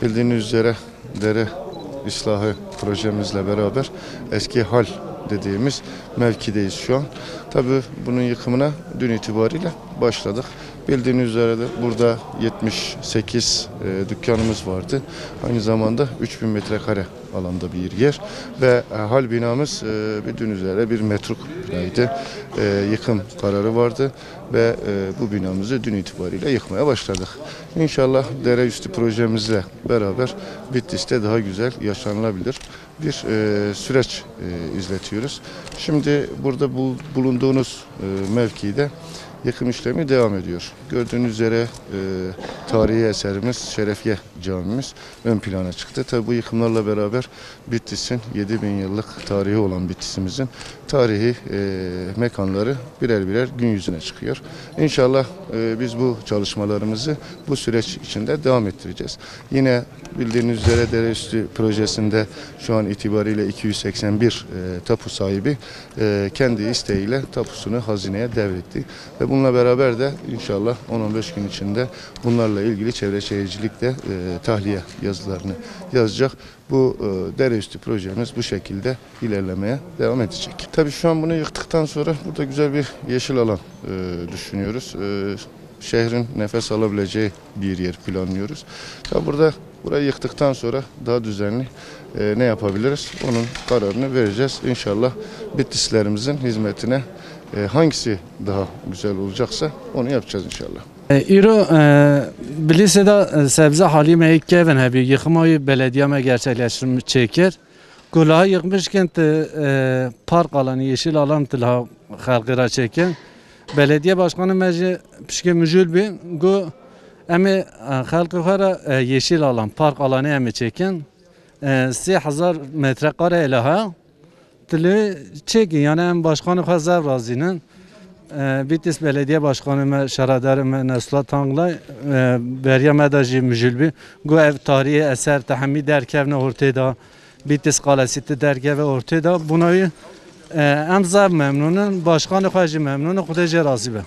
Bildiğiniz üzere dere ıslahı projemizle beraber eski hal dediğimiz mevkideyiz şu an. Tabii bunun yıkımına dün itibariyle başladık. Bildiğiniz üzere de burada 78 dükkanımız vardı. Aynı zamanda 3000 metrekare alanda bir yer ve hal binamız bildiğiniz üzere bir metruk binaydı. Yıkım kararı vardı ve bu binamızı dün itibariyle yıkmaya başladık. İnşallah dere üstü projemizle beraber Bitlis'te daha güzel yaşanılabilir bir süreç izletiyoruz. Şimdi burada bulunduğunuz mevkide yıkım işlemi devam ediyor. Gördüğünüz üzere tarihi eserimiz Şerefiye Camimiz ön plana çıktı. Tabi bu yıkımlarla beraber Bitlis'in 7000 yıllık tarihi olan Bitlis'imizin tarihi mekanları birer birer gün yüzüne çıkıyor. İnşallah biz bu çalışmalarımızı bu süreç içinde devam ettireceğiz. Yine bildiğiniz üzere dereüstü projesinde şu an itibariyle 281 tapu sahibi kendi isteğiyle tapusunu hazineye devretti. Ve bununla beraber de inşallah 10-15 gün içinde bunlarla ilgili Çevre Şehircilik de tahliye yazılarını yazacak. Bu dereüstü projemiz bu şekilde ilerlemeye devam edecek. Tabii şu an bunu yıktıktan sonra burada güzel bir yeşil alan düşünüyoruz. Şehrin nefes alabileceği bir yer planlıyoruz. Tabii burayı yıktıktan sonra daha düzenli ne yapabiliriz? Onun kararını vereceğiz. İnşallah Bitlislerimizin hizmetine hangisi daha güzel olacaksa onu yapacağız inşallah. İro Bilis'de sebze halime ilk kevin hebi yıkmayı belediyeme gerçekleştirmiş çeker. Kulağı yıkmışken park alanı, yeşil alan tila halkıra çeken. Belediye başkanı mecli pişke mücül bir gu emi halkıra yeşil alan, park alanı emi çeken. 3000 metrekare ilaha tili çekin yani em başkanı hazır razının. Bitlis Belediye Başkanı Şaradarı Nesla Tanglay Berya Medaji Müjülbi gu ev tarihi eser tahmi derkevne ortada Bitlis Kalesi derkeve ortada bunayı emzar memnunun başkanı hacı memnunu kudece razı be.